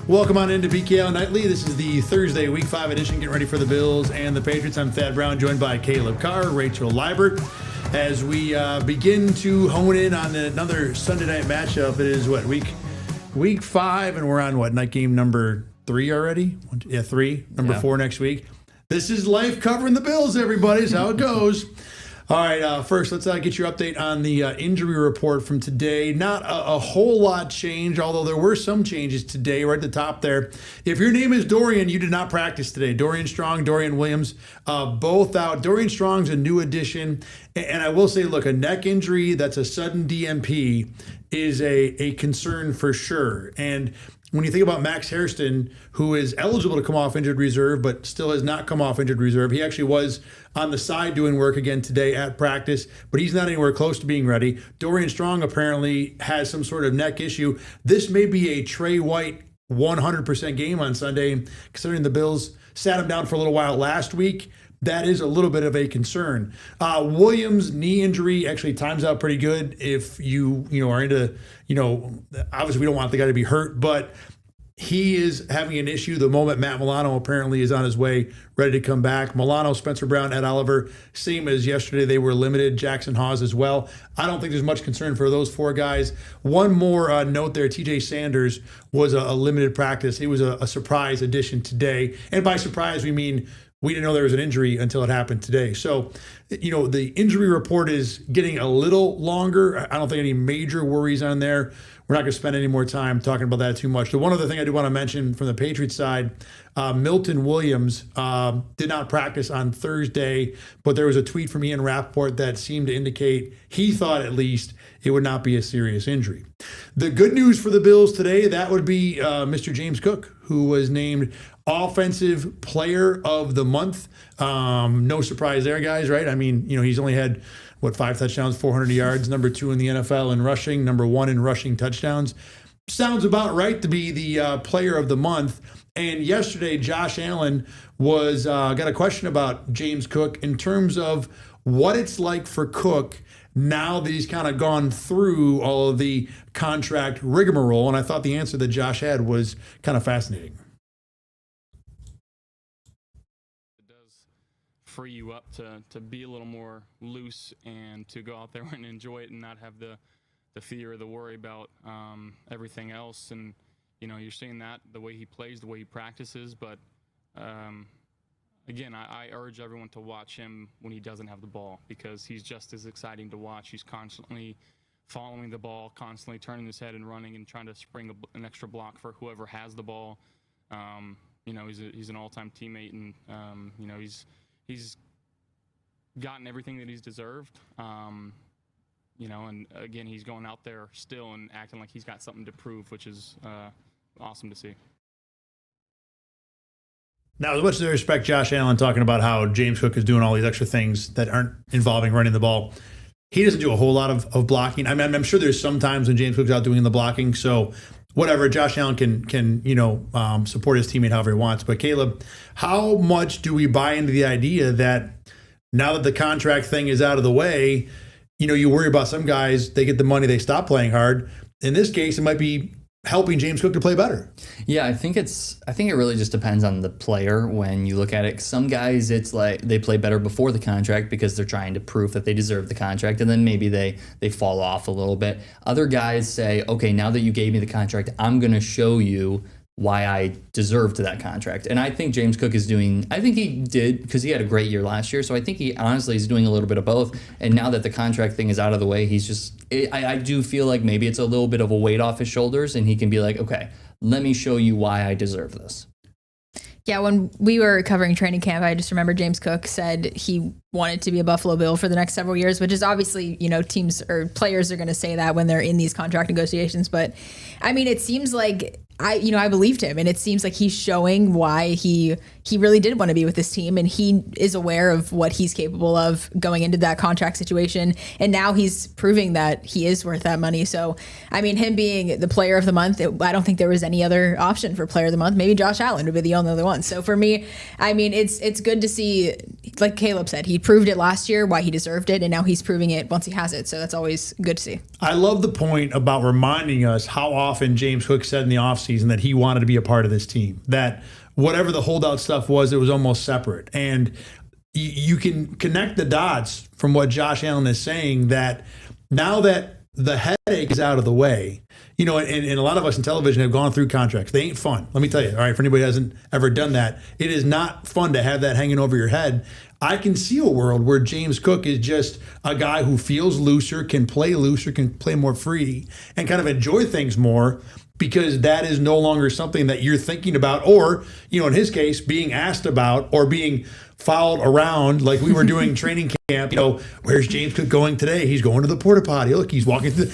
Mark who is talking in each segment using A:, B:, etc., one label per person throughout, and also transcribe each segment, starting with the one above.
A: Welcome on into BKL Nightly. This is the Thursday, Week 5 edition. Getting ready for the Bills and the Patriots. I'm Thad Brown, joined by Caleb Carr, Rachel Liebert. As we begin to hone in on another Sunday night matchup, it is week 5, and we're on night game number 3 already? 3. Number 4 next week. This is life covering the Bills, everybody. Is how it goes. All right, first, let's get your update on the injury report from today. Not a whole lot changed, although there were some changes today right at the top there. If your name is Dorian, you did not practice today. Dorian Strong, Dorian Williams, both out. Dorian Strong's a new addition. And I will say, look, a neck injury that's a sudden DNP is a concern for sure. And when you think about Max Hairston, who is eligible to come off injured reserve, but still has not come off injured reserve, he actually was on the side doing work again today at practice, but he's not anywhere close to being ready. Dorian Strong apparently has some sort of neck issue. This may be a Trey White 100% game on Sunday, considering the Bills sat him down for a little while last week. That is a little bit of a concern. Williams' knee injury actually times out pretty good if you are into, obviously we don't want the guy to be hurt, but he is having an issue the moment Matt Milano apparently is on his way, ready to come back. Milano, Spencer Brown, Ed Oliver, same as yesterday. They were limited. Jackson Hawes as well. I don't think there's much concern for those 4 guys. One more note there, TJ Sanders was a limited practice. He was a surprise addition today. And by surprise, we mean we didn't know there was an injury until it happened today. So, the injury report is getting a little longer. I don't think any major worries on there. We're not going to spend any more time talking about that too much. The one other thing I do want to mention from the Patriots side, Milton Williams did not practice on Thursday, but there was a tweet from Ian Rappaport that seemed to indicate he thought at least it would not be a serious injury. The good news for the Bills today, that would be Mr. James Cook, who was named Offensive Player of the Month. No surprise there, guys, right? I mean, he's only had 5 touchdowns, 400 yards, number 2 in the NFL in rushing, number 1 in rushing touchdowns. Sounds about right to be the player of the month. And yesterday, Josh Allen was got a question about James Cook in terms of what it's like for Cook now that he's kind of gone through all of the contract rigmarole. And I thought the answer that Josh had was kind of fascinating.
B: Free you up to be a little more loose and to go out there and enjoy it and not have the fear or the worry about everything else. And you're seeing that the way he plays, the way he practices. But again, I urge everyone to watch him when he doesn't have the ball, because he's just as exciting to watch. He's constantly following the ball, constantly turning his head and running and trying to spring an extra block for whoever has the ball. He's an all-time teammate, and he's gotten everything that he's deserved, and again, he's going out there still and acting like he's got something to prove, which is awesome to see.
A: Now, as much as I respect Josh Allen talking about how James Cook is doing all these extra things that aren't involving running the ball, he doesn't do a whole lot of blocking. I mean, I'm sure there's some times when James Cook's out doing the blocking, so whatever, Josh Allen can support his teammate however he wants. But Caleb, how much do we buy into the idea that now that the contract thing is out of the way, you worry about some guys, they get the money, they stop playing hard. In this case, it might be helping James Cook to play better.
C: Yeah, I think it really just depends on the player when you look at it. Some guys, it's like they play better before the contract because they're trying to prove that they deserve the contract, and then maybe they fall off a little bit. Other guys say, okay, now that you gave me the contract, I'm going to show you why I deserved that contract. And I think James Cook is I think he did, because he had a great year last year. So I think he honestly is doing a little bit of both. And now that the contract thing is out of the way, I do feel like maybe it's a little bit of a weight off his shoulders, and he can be like, okay, let me show you why I deserve this.
D: Yeah, when we were covering training camp, I just remember James Cook said he wanted to be a Buffalo Bill for the next several years, which is obviously, teams or players are going to say that when they're in these contract negotiations. But I mean, it seems like I believed him, and it seems like he's showing why he he really did want to be with this team, and he is aware of what he's capable of going into that contract situation. And now he's proving that he is worth that money. So, I mean, him being the player of the month, I don't think there was any other option for player of the month. Maybe Josh Allen would be the only other one. So for me, I mean, it's good to see, like Caleb said, he proved it last year, why he deserved it, and now he's proving it once he has it. So that's always good to see.
A: I love the point about reminding us how often James Cook said in the offseason that he wanted to be a part of this team, that whatever the holdout stuff was, it was almost separate. And you can connect the dots from what Josh Allen is saying, that now that the headache is out of the way, and a lot of us in television have gone through contracts. They ain't fun. Let me tell you, all right, for anybody who hasn't ever done that, it is not fun to have that hanging over your head. I can see a world where James Cook is just a guy who feels looser, can play more free, and kind of enjoy things more, because that is no longer something that you're thinking about, or, in his case, being asked about or being followed around like we were doing training camp. Where's James Cook going today? He's going to the porta potty. Look, he's walking through.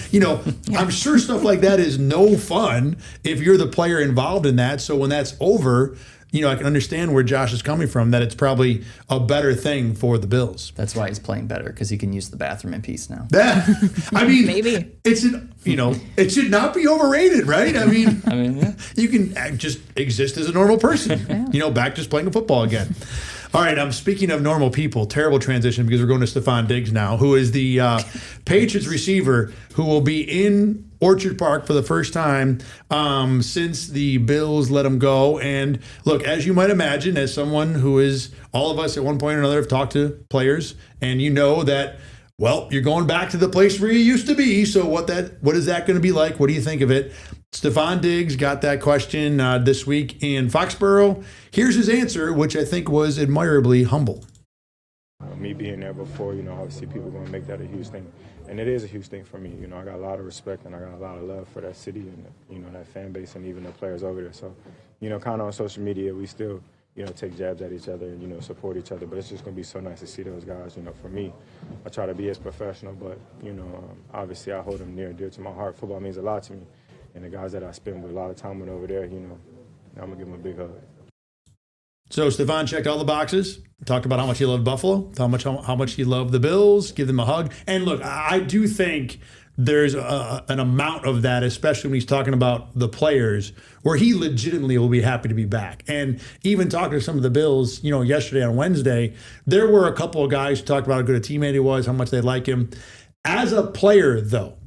A: I'm sure stuff like that is no fun if you're the player involved in that. So when that's over, I can understand where Josh is coming from, that it's probably a better thing for the Bills.
C: That's why he's playing better, because he can use the bathroom in peace now.
A: I mean,
D: maybe
A: it should not be overrated, right? I mean,
C: yeah.
A: You can just exist as a normal person, back just playing football again. All right, speaking of normal people, terrible transition, because we're going to Stephon Diggs now, who is the Patriots receiver who will be in Orchard Park for the first time since the Bills let him go. And look, as you might imagine, as someone who is, all of us at one point or another have talked to players, and that, well, you're going back to the place where you used to be. So what is that going to be like? What do you think of it? Stephon Diggs got that question this week in Foxborough. Here's his answer, which I think was admirably humble.
E: Me being there before, obviously people are going to make that a huge thing. And it is a huge thing for me. I got a lot of respect and I got a lot of love for that city and, that fan base and even the players over there. So, kind of on social media, we still, take jabs at each other and, support each other. But it's just going to be so nice to see those guys. For me, I try to be as professional, but, obviously I hold them near and dear to my heart. Football means a lot to me. And the guys that I spend with a lot of time with over there, I'm going to give them a big hug.
A: So Stephon checked all the boxes, talked about how much he loved Buffalo, how much he loved the Bills, give them a hug. And look, I do think there's an amount of that, especially when he's talking about the players, where he legitimately will be happy to be back. And even talking to some of the Bills, yesterday on Wednesday, there were a couple of guys who talked about how good a teammate he was, how much they like him. As a player, though,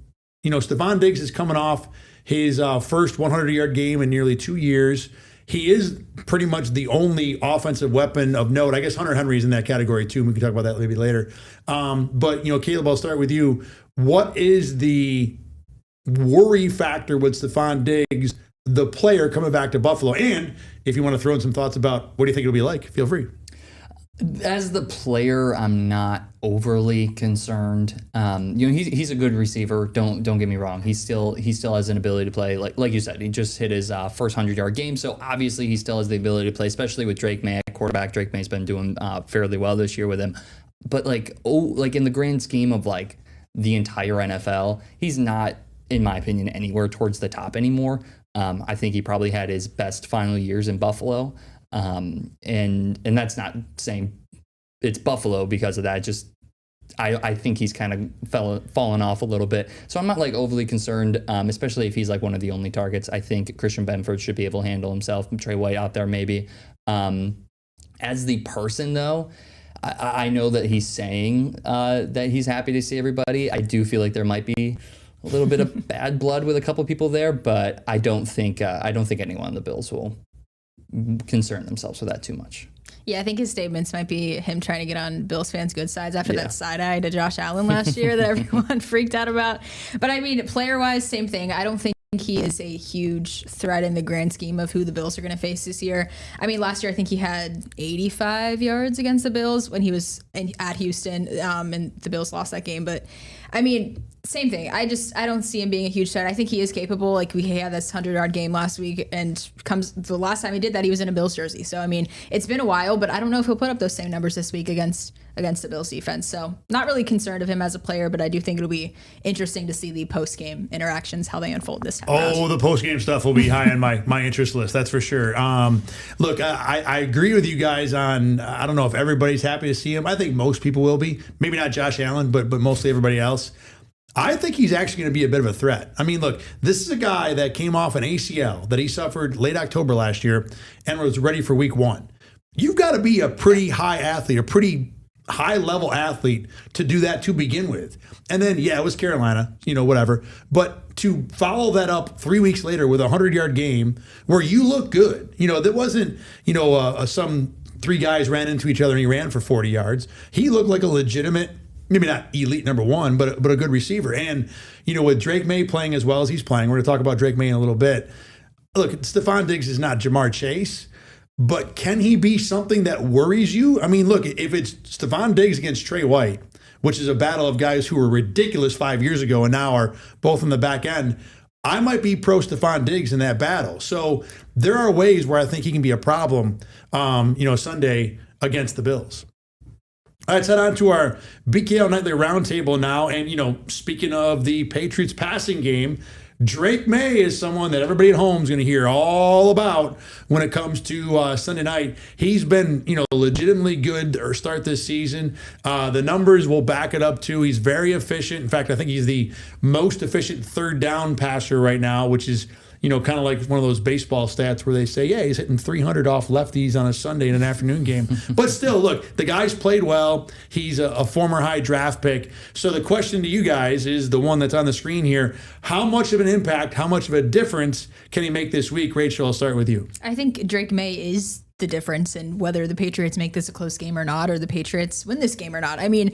A: Stephon Diggs is coming off his first 100-yard game in nearly 2 years. He is pretty much the only offensive weapon of note. I guess Hunter Henry's in that category too. We can talk about that maybe later. But Caleb, I'll start with you. What is the worry factor with Stephon Diggs, the player, coming back to Buffalo? And if you want to throw in some thoughts about what do you think it'll be like, feel free.
C: As the player, I'm not overly concerned. He's a good receiver. Don't get me wrong. He still has an ability to play. Like you said, he just hit his first 100-yard game. So obviously he still has the ability to play, especially with Drake May at quarterback. Drake May's been doing fairly well this year with him. But in the grand scheme of the entire NFL, he's not, in my opinion, anywhere towards the top anymore. I think he probably had his best final years in Buffalo. And that's not saying it's Buffalo because of that. Just I think he's kind of fallen off a little bit. So I'm not overly concerned, especially if he's one of the only targets. I think Christian Benford should be able to handle himself. Trey White out there maybe. As the person though, I know that he's saying that he's happy to see everybody. I do feel like there might be a little bit of bad blood with a couple people there, but I don't think anyone on the Bills will concern themselves with that too much.
D: Yeah, I think his statements might be him trying to get on Bills fans' good sides after that side eye to Josh Allen last year that everyone freaked out about. But I mean, player-wise, same thing. I don't think he is a huge threat in the grand scheme of who the Bills are going to face this year. I mean, last year I think he had 85 yards against the Bills when he was at Houston, and the Bills lost that game. But I mean, same thing. I don't see him being a huge threat. I think he is capable. Like he had this 100-yard game last week, and the last time he did that, he was in a Bills jersey. So I mean, it's been a while, but I don't know if he'll put up those same numbers this week against the Bills defense. So not really concerned of him as a player, but I do think it'll be interesting to see the post game interactions, how they unfold this time.
A: Oh, the post game stuff will be high on my interest list. That's for sure. Look, I agree with you guys on. I don't know if everybody's happy to see him. I think most people will be. Maybe not Josh Allen, but mostly everybody else. I think he's actually going to be a bit of a threat. I mean, look, this is a guy that came off an ACL that he suffered late October last year and was ready for week 1. You've got to be a pretty high athlete, a pretty high-level athlete to do that to begin with. And then, yeah, it was Carolina, whatever. But to follow that up 3 weeks later with a 100-yard game where you look good, that wasn't, some 3 guys ran into each other and he ran for 40 yards. He looked like a legitimate, maybe not elite number 1, but a good receiver. And, with Drake May playing as well as he's playing, we're going to talk about Drake May in a little bit. Look, Stephon Diggs is not Jamar Chase, but can he be something that worries you? I mean, look, if it's Stephon Diggs against Trey White, which is a battle of guys who were ridiculous 5 years ago and now are both on the back end, I might be pro Stephon Diggs in that battle. So there are ways where I think he can be a problem, Sunday against the Bills. All right, let's head on to our BKL Nightly Roundtable now. And, speaking of the Patriots passing game, Drake May is someone that everybody at home is going to hear all about when it comes to Sunday night. He's been, legitimately good or start this season. The numbers will back it up too. He's very efficient. In fact, I think he's the most efficient third down passer right now, which is, kind of like one of those baseball stats where they say, yeah, he's hitting 300 off lefties on a Sunday in an afternoon game. But still, look, the guy's played well. He's a former high draft pick. So the question to you guys is the one that's on the screen here. How much of an impact, how much of a difference can he make this week? Rachel, I'll start with you.
D: I think Drake May is the difference in whether the Patriots make this a close game or not, or the Patriots win this game or not. I mean,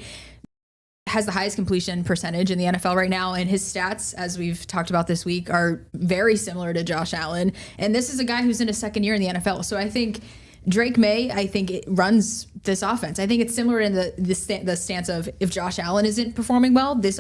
D: has the highest completion percentage in the NFL right now, and his stats, as we've talked about this week, are very similar to Josh Allen. And this is a guy who's in his second year in the NFL. So I think Drake May, it runs this offense. I think it's similar in the stance of if Josh Allen isn't performing well, this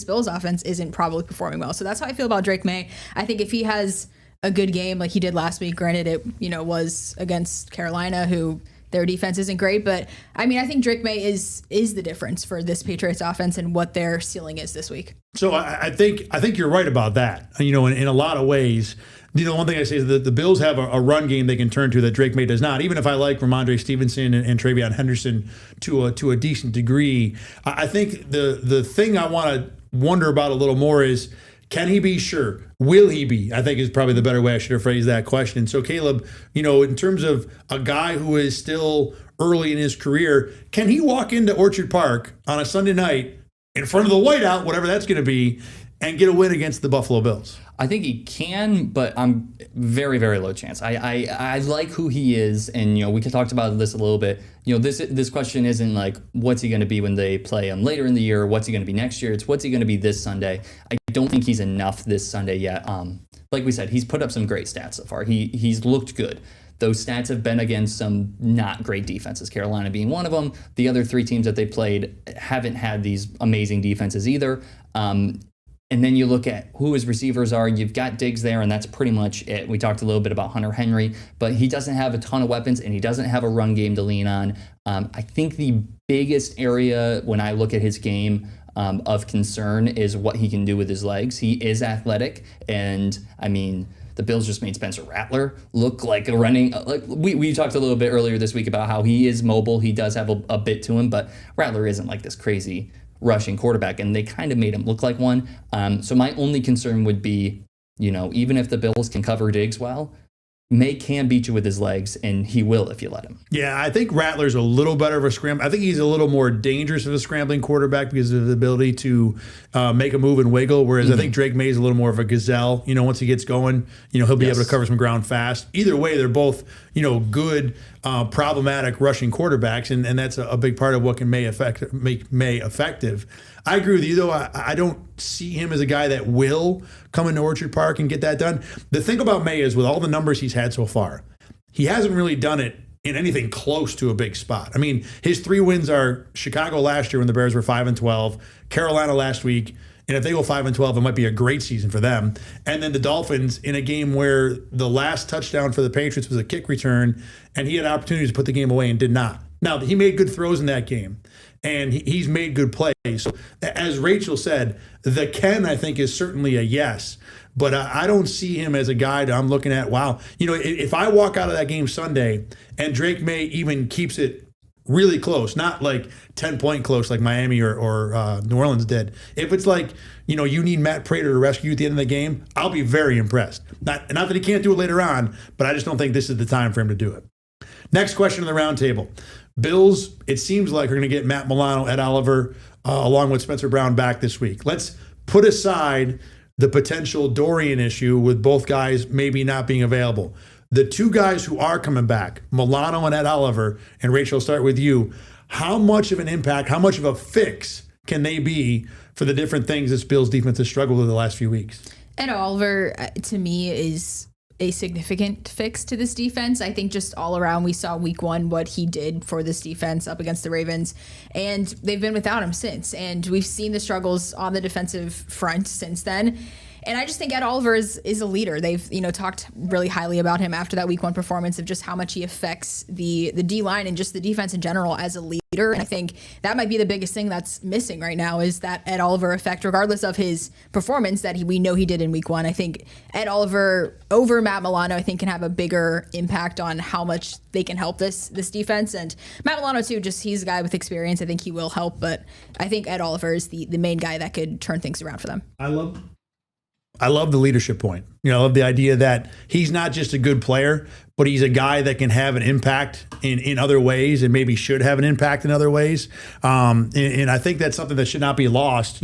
D: Bills offense isn't probably performing well. So that's how I feel about Drake May. I think if he has a good game like he did last week, granted it was against Carolina, who their defense isn't great, but I mean, I think Drake May is the difference for this Patriots offense and what their ceiling is this week.
A: So I think you're right about that. In a lot of ways. One thing I say is that the Bills have a run game they can turn to that Drake May does not. Even if I like Ramondre Stevenson and Travion Henderson to a decent degree, I think the thing I want to wonder about a little more is, can he be? Sure. Will he be? I think is probably the better way I should have phrased that question. So Caleb, in terms of a guy who is still early in his career, can he walk into Orchard Park on a Sunday night in front of the whiteout, whatever that's going to be, and get a win against the Buffalo Bills?
C: I think he can, but I'm very, very low chance. I like who he is, and we talked about this a little bit. This question isn't like what's he going to be when they play him later in the year, or what's he going to be next year. It's what's he going to be this Sunday. I don't think he's enough this Sunday yet. Like we said, he's put up some great stats so far. He's looked good. Those stats have been against some not great defenses, Carolina being one of them. The other 3 teams that they played haven't had these amazing defenses either. And then you look at who his receivers are. You've got Diggs there, and that's pretty much it. We talked a little bit about Hunter Henry, but he doesn't have a ton of weapons, and he doesn't have a run game to lean on. I think the biggest area when I look at his game of concern is what he can do with his legs. He is athletic, and I mean, the Bills just made Spencer Rattler look like a running. Like we talked a little bit earlier this week about how he is mobile. He does have a bit to him, but Rattler isn't like this crazy rushing quarterback, and they kind of made him look like one. So my only concern would be, even if the Bills can cover Diggs well, May can beat you with his legs, and he will if you let him.
A: Yeah, I think Rattler's a little better of a scrambler. I think he's a little more dangerous of a scrambling quarterback because of the ability to make a move and wiggle, whereas I think Drake May's a little more of a gazelle. Once he gets going, he'll be able to cover some ground fast. Either way, they're both, good, problematic rushing quarterbacks, and that's a big part of what can make May effective. I agree with you, though. I don't see him as a guy that will come into Orchard Park and get that done. The thing about May is with all the numbers he's had so far, he hasn't really done it in anything close to a big spot. I mean, his 3 wins are Chicago last year when the Bears were 5-12, Carolina last week, and if they go 5-12, it might be a great season for them. And then the Dolphins in a game where the last touchdown for the Patriots was a kick return, and he had opportunities to put the game away and did not. Now, he made good throws in that game, and he's made good plays. So, as Rachel said, the Ken, I think, is certainly a yes. But I don't see him as a guy that I'm looking at, wow. If I walk out of that game Sunday and Drake May even keeps it really close, not like 10-point close like Miami or New Orleans did. If it's like, you need Matt Prater to rescue you at the end of the game, I'll be very impressed. Not that he can't do it later on, but I just don't think this is the time for him to do it. Next question on the roundtable. Bills, it seems like, are going to get Matt Milano, Ed Oliver, along with Spencer Brown back this week. Let's put aside the potential Dorian issue with both guys maybe not being available. The 2 guys who are coming back, Milano and Ed Oliver, and Rachel, I'll start with you. How much of an impact, how much of a fix can they be for the different things this Bills defense has struggled with the last few weeks?
D: Ed Oliver, to me, is a significant fix to this defense. I think just all around, we saw week 1 what he did for this defense up against the Ravens, and they've been without him since. And we've seen the struggles on the defensive front since then. And I just think Ed Oliver is a leader. They've talked really highly about him after that week 1 performance of just how much he affects the D-line and just the defense in general as a leader. And I think that might be the biggest thing that's missing right now is that Ed Oliver effect, regardless of his performance that we know he did in week 1. I think Ed Oliver over Matt Milano, I think, can have a bigger impact on how much they can help this defense. And Matt Milano too, just he's a guy with experience. I think he will help, but I think Ed Oliver is the main guy that could turn things around for them.
A: I love the leadership point. I love the idea that he's not just a good player, but he's a guy that can have an impact in other ways and maybe should have an impact in other ways. And I think that's something that should not be lost,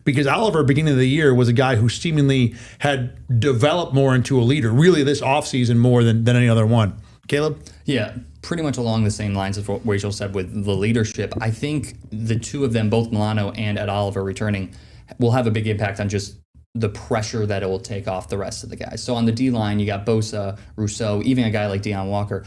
A: because Oliver, beginning of the year, was a guy who seemingly had developed more into a leader, really this offseason more than any other one. Caleb?
C: Yeah, pretty much along the same lines of what Rachel said with the leadership. I think the 2 of them, both Milano and Ed Oliver returning, will have a big impact on just the pressure that it will take off the rest of the guys. So on the D-line, you got Bosa, Rousseau, even a guy like Deion Walker.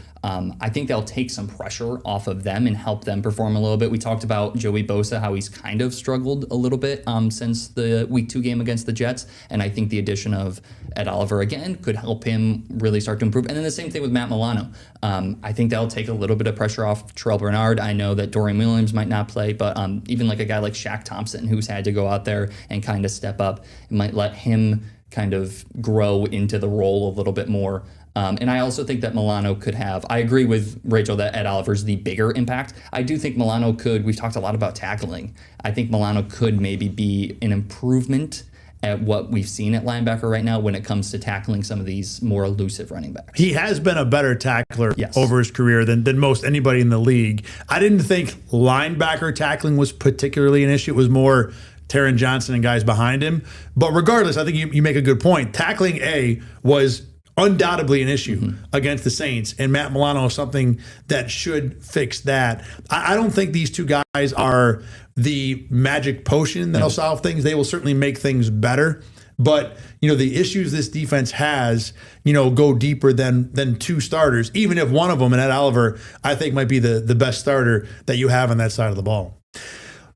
C: I think they'll take some pressure off of them and help them perform a little bit. We talked about Joey Bosa, how he's kind of struggled a little bit since the week 2 game against the Jets. And I think the addition of Ed Oliver again could help him really start to improve. And then the same thing with Matt Milano. I think that'll take a little bit of pressure off Terrell Bernard. I know that Dorian Williams might not play, but even like a guy like Shaq Thompson, who's had to go out there and kind of step up, it might let him kind of grow into the role a little bit more. And I also think that Milano could have, I agree with Rachel that Ed Oliver's the bigger impact. I do think Milano could, we've talked a lot about tackling. I think Milano could maybe be an improvement at what we've seen at linebacker right now when it comes to tackling some of these more elusive running backs.
A: He has been a better tackler over his career than most anybody in the league. I didn't think linebacker tackling was particularly an issue. It was more Taron Johnson and guys behind him. But regardless, I think you make a good point. Tackling was undoubtedly an issue against the Saints, and Matt Milano is something that should fix that. I don't think these 2 guys are the magic potion that'll solve things. They will certainly make things better. But, the issues this defense has, go deeper than 2 starters, even if one of them, and Ed Oliver, I think might be the best starter that you have on that side of the ball.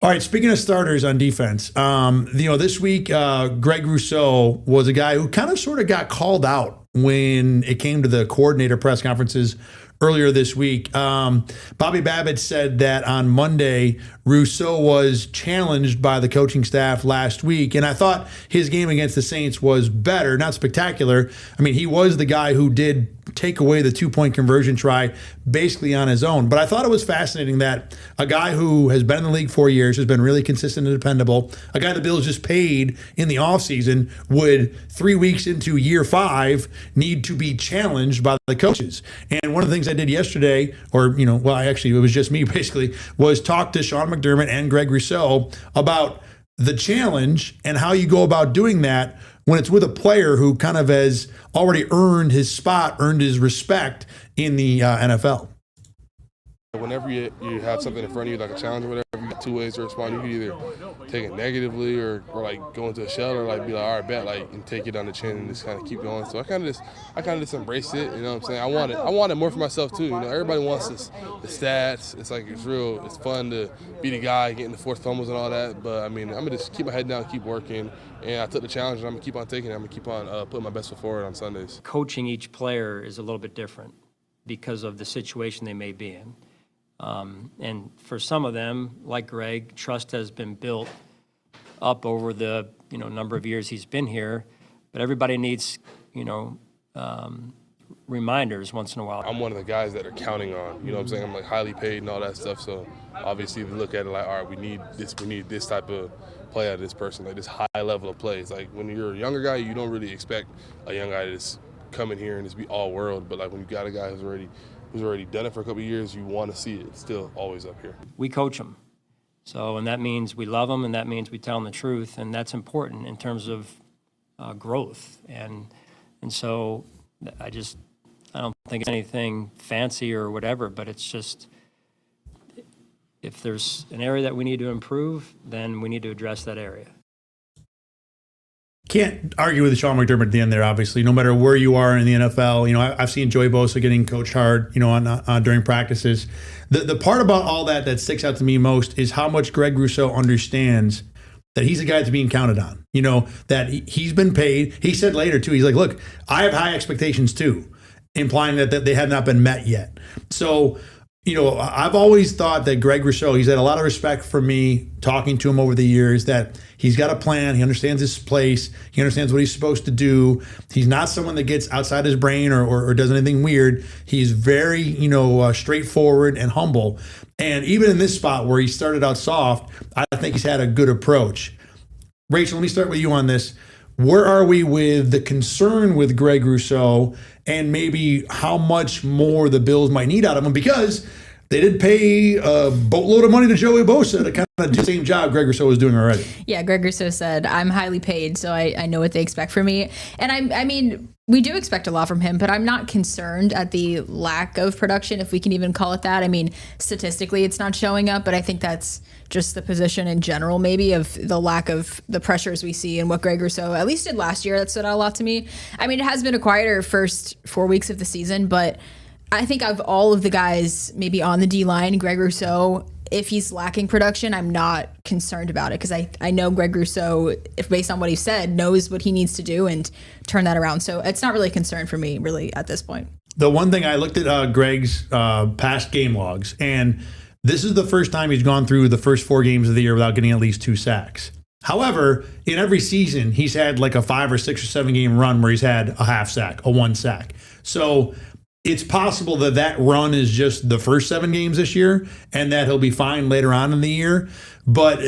A: All right, speaking of starters on defense, this week, Greg Rousseau was a guy who kind of sort of got called out when it came to the coordinator press conferences earlier this week. Bobby Babbitt said that on Monday, Rousseau was challenged by the coaching staff last week, and I thought his game against the Saints was better, not spectacular. I mean, he was the guy who did take away the 2-point conversion try basically on his own. But I thought it was fascinating that a guy who has been in the league 4 years, has been really consistent and dependable, a guy the Bills just paid in the offseason, would 3 weeks into year 5 need to be challenged by the coaches. And one of the things I did yesterday, it was just me basically, was talk to Sean McDermott and Greg Rousseau about the challenge and how you go about doing that when it's with a player who kind of has already earned his spot, earned his respect in the NFL.
F: Whenever you have something in front of you, like a challenge or whatever, you got two ways to respond. You can either take it negatively or like go into a shell or like be like, all right, bet, like, and take it on the chin and just kind of keep going. So I kind of just embraced it. You know what I'm saying? I want it more for myself too. You know, everybody wants the stats. It's like it's fun to be the guy getting the forced fumbles and all that. But I mean, I'm gonna just keep my head down, keep working. And I took the challenge, and I'm gonna keep on taking it. I'm gonna keep on putting my best foot forward on Sundays.
G: Coaching each player is a little bit different because of the situation they may be in. And for some of them, like Greg, trust has been built up over the number of years he's been here. But everybody needs reminders once in a while.
F: I'm one of the guys that are counting on. You know what I'm saying? I'm like highly paid and all that stuff. So obviously, we look at it like, all right, we need this type of play out of this person, like this high level of play. It's like when you're a younger guy, you don't really expect a young guy to just come in here and just be all world. But like when you got a guy who's already done it for a couple of years, you want to see it. It's still always up here.
G: We coach them. So, and that means we love them, and that means we tell them the truth, and that's important in terms of growth. And so I don't think it's anything fancy or whatever, but it's just, if there's an area that we need to improve, then we need to address that area.
A: Can't argue with Sean McDermott at the end there, obviously, no matter where you are in the NFL. I've seen Joey Bosa getting coached hard, on during practices. The part about all that sticks out to me most is how much Greg Rousseau understands that he's a guy that's being counted on, that he's been paid. He said later, too, he's like, look, I have high expectations, too, implying that they have not been met yet. So, I've always thought that Greg Rousseau, he's had a lot of respect for me talking to him over the years, that he's got a plan. He understands his place. He understands what he's supposed to do. He's not someone that gets outside his brain or does anything weird. He's very, straightforward and humble. And even in this spot where he started out soft, I think he's had a good approach. Rachel, let me start with you on this. Where are we with the concern with Greg Rousseau and maybe how much more the Bills might need out of him? Because they did pay a boatload of money to Joey Bosa to kind of do the same job Greg Rousseau was doing already.
D: Yeah, Greg Rousseau said, I'm highly paid, so I know what they expect from me. And I mean, we do expect a lot from him, but I'm not concerned at the lack of production, if we can even call it that. I mean, statistically, it's not showing up, but I think that's just the position in general, maybe, of the lack of the pressures we see and what Greg Rousseau at least did last year. That stood out a lot to me. I mean, it has been a quieter first 4 weeks of the season, but I think of all of the guys maybe on the D-line, Greg Rousseau, if he's lacking production, I'm not concerned about it because I know Greg Rousseau, if based on what he said, knows what he needs to do and turn that around. So it's not really a concern for me, really, at this point.
A: The one thing, I looked at Greg's past game logs, and this is the first time he's gone through the first 4 games of the year without getting at least 2 sacks. However, in every season, he's had like a 5 or 6 or 7 game run where he's had a half sack, a 1 sack. So it's possible that run is just the first 7 games this year and that he'll be fine later on in the year. But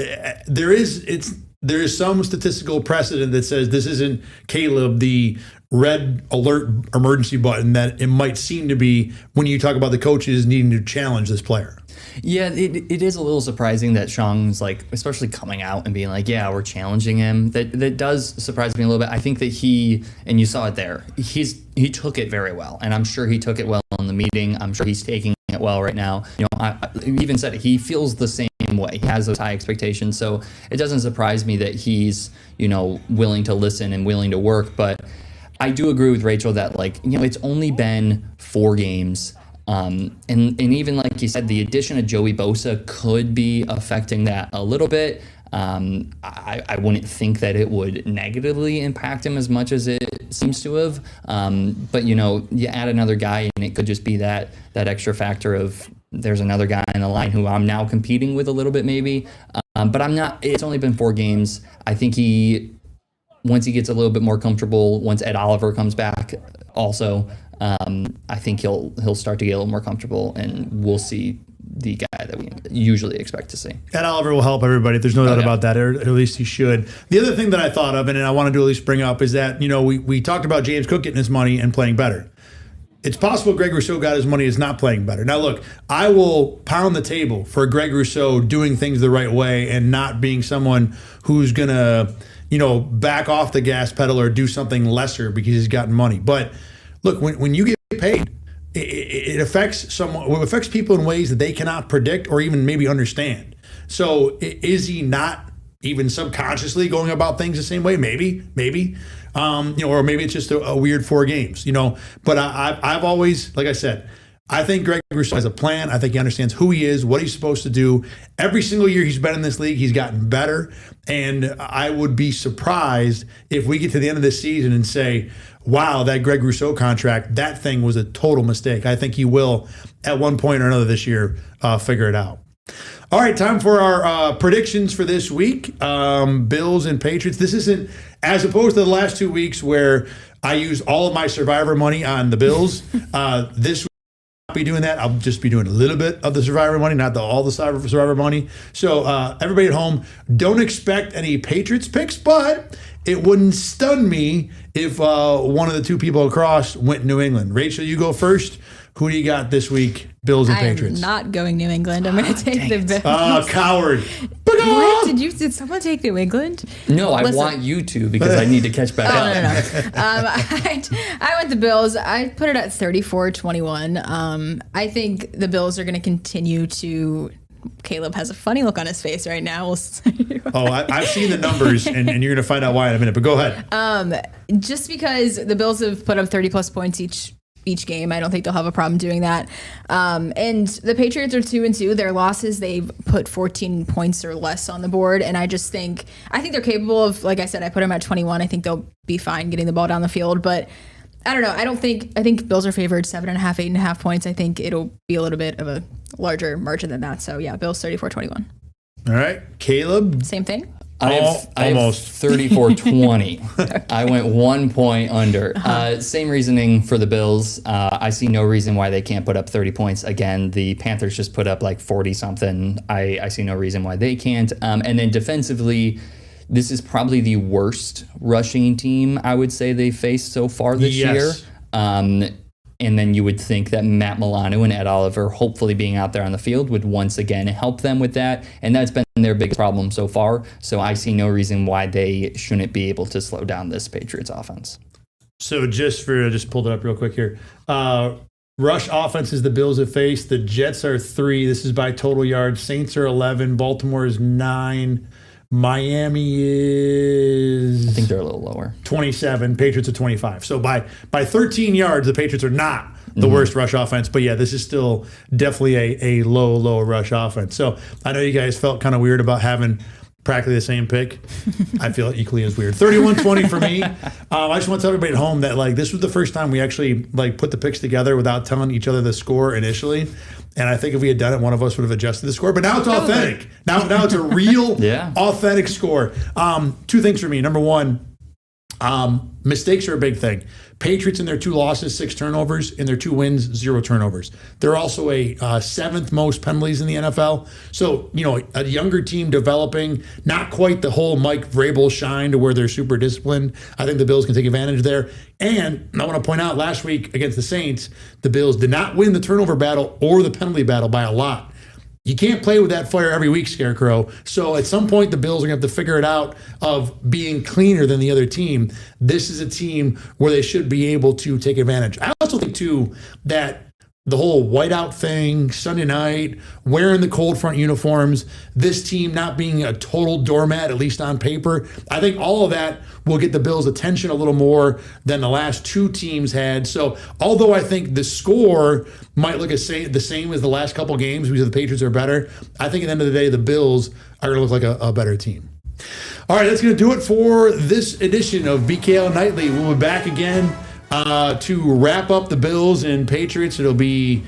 A: there is some statistical precedent that says this isn't, Caleb, the red alert emergency button that it might seem to be when you talk about the coaches needing to challenge this player.
C: Yeah, it is a little surprising that Sean's like, especially coming out and being like, yeah, we're challenging him. That does surprise me a little bit. I think that and you saw it there, he took it very well. And I'm sure he took it well in the meeting. I'm sure he's taking it well right now. I even said it, he feels the same way. He has those high expectations. So it doesn't surprise me that he's, willing to listen and willing to work. But I do agree with Rachel that it's only been 4 games. And even like you said, the addition of Joey Bosa could be affecting that a little bit. I wouldn't think that it would negatively impact him as much as it seems to have. But you add another guy and it could just be that extra factor of there's another guy in the line who I'm now competing with a little bit maybe. But I'm not. It's only been 4 games. I think once he gets a little bit more comfortable, once Ed Oliver comes back also, I think he'll start to get a little more comfortable, and we'll see the guy that we usually expect to see.
A: Ed Oliver will help everybody. There's no doubt about that, or at least he should. The other thing that I thought of, and I wanted to at least bring up, is that we talked about James Cook getting his money and playing better. It's possible Greg Rousseau got his money is not playing better. Now, look, I will pound the table for Greg Rousseau doing things the right way and not being someone who's going to, back off the gas pedal or do something lesser because he's gotten money. But look, when you get paid, it affects someone. It affects people in ways that they cannot predict or even maybe understand. So is he not even subconsciously going about things the same way? Maybe. Or maybe it's just a weird 4 games. But I've always, like I said, I think Greg Rousseau has a plan. I think he understands who he is, what he's supposed to do. Every single year he's been in this league, he's gotten better. And I would be surprised if we get to the end of this season and say, wow, that Greg Rousseau contract, that thing was a total mistake. I think he will, at one point or another this year, figure it out. All right, time for our predictions for this week. Bills and Patriots. This isn't, as opposed to the last 2 weeks where I used all of my Survivor money on the Bills. This be doing that. I'll just be doing a little bit of the Survivor money, not all the Survivor money. So everybody at home, don't expect any Patriots picks, but it wouldn't stun me if one of the 2 people across went New England. Rachel, you go first. Who do you got this week, Bills and Patriots?
D: I'm not going New England. I'm going to take the Bills.
A: Oh, coward.
D: What? Did someone take New England?
C: No, I want you to because I need to catch back up.
D: No. I went the Bills. I put it at 34-21. I think the Bills are going to continue to... Caleb has a funny look on his face right now. We'll see.
A: I've seen the numbers, and you're going to find out why in a minute, but go ahead.
D: Just because the Bills have put up 30-plus points each game. I don't think they'll have a problem doing that. And the Patriots are 2-2. Their losses, they've put 14 points or less on the board. And I think they're capable of, like I said, I put them at 21. I think they'll be fine getting the ball down the field. But I don't know. I think Bills are favored 7.5, 8.5 points. I think it'll be a little bit of a larger margin than that. So yeah, Bills 34-21.
A: All right. Caleb?
D: Same thing?
C: I have 34-20. I went 1 point under. Same reasoning for the Bills. I see no reason why they can't put up 30 points. Again, the Panthers just put up like 40-something. I see no reason why they can't. And then defensively, this is probably the worst rushing team I would say they faced so far this year. And then you would think that Matt Milano and Ed Oliver hopefully being out there on the field would once again help them with that. And that's been their biggest problem so far. So I see no reason why they shouldn't be able to slow down this Patriots offense.
A: So just pulled it up real quick here. Rush offenses the Bills have faced. The Jets are 3. This is by total yards. Saints are 11. Baltimore is 9. Miami is...
C: I think they're a little lower.
A: 27. Patriots are 25. So by 13 yards, the Patriots are not the worst rush offense. But yeah, this is still definitely a low rush offense. So I know you guys felt kind of weird about having practically the same pick. I feel equally as weird. 31-20 for me. I just want to tell everybody at home that this was the first time we actually put the picks together without telling each other the score initially. And I think if we had done it, one of us would have adjusted the score. But now it's authentic. Now it's a real, authentic score. 2 things for me. Number one, mistakes are a big thing. Patriots in their 2 losses, 6 turnovers. In their 2 wins, 0 turnovers. They're also a 7th most penalties in the NFL. So, a younger team developing, not quite the whole Mike Vrabel shine to where they're super disciplined. I think the Bills can take advantage there. And I want to point out, last week against the Saints, the Bills did not win the turnover battle or the penalty battle by a lot. You can't play with that fire every week, Scarecrow. So at some point, the Bills are going to have to figure it out of being cleaner than the other team. This is a team where they should be able to take advantage. I also think, too, that the whole whiteout thing, Sunday night, wearing the cold front uniforms, this team not being a total doormat, at least on paper, I think all of that will get the Bills' attention a little more than the last 2 teams had. So although I think the score might look the same as the last couple games because the Patriots are better, I think at the end of the day, the Bills are going to look like a better team. All right, that's going to do it for this edition of BKL Nightly. We'll be back again to wrap up the Bills and Patriots. It'll be,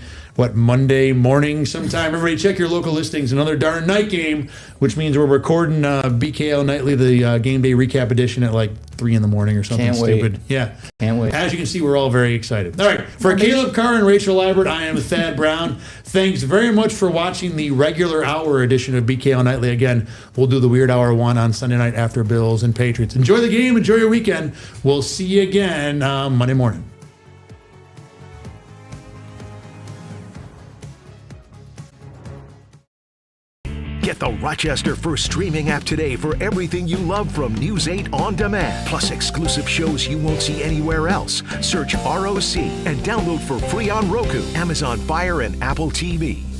A: Monday morning sometime. Everybody check your local listings. Another darn night game, which means we're recording BKL Nightly, the game day recap edition at 3 in the morning or something stupid. Yeah.
C: Can't wait.
A: As you can see, we're all very excited. All right. For Caleb Carr and Rachel Liebert, I am Thad Brown. Thanks very much for watching the regular hour edition of BKL Nightly. Again, we'll do the Weird Hour 1 on Sunday night after Bills and Patriots. Enjoy the game. Enjoy your weekend. We'll see you again Monday morning.
H: Get the Rochester First streaming app today for everything you love from News 8 On Demand, plus exclusive shows you won't see anywhere else. Search ROC and download for free on Roku, Amazon Fire, and Apple TV.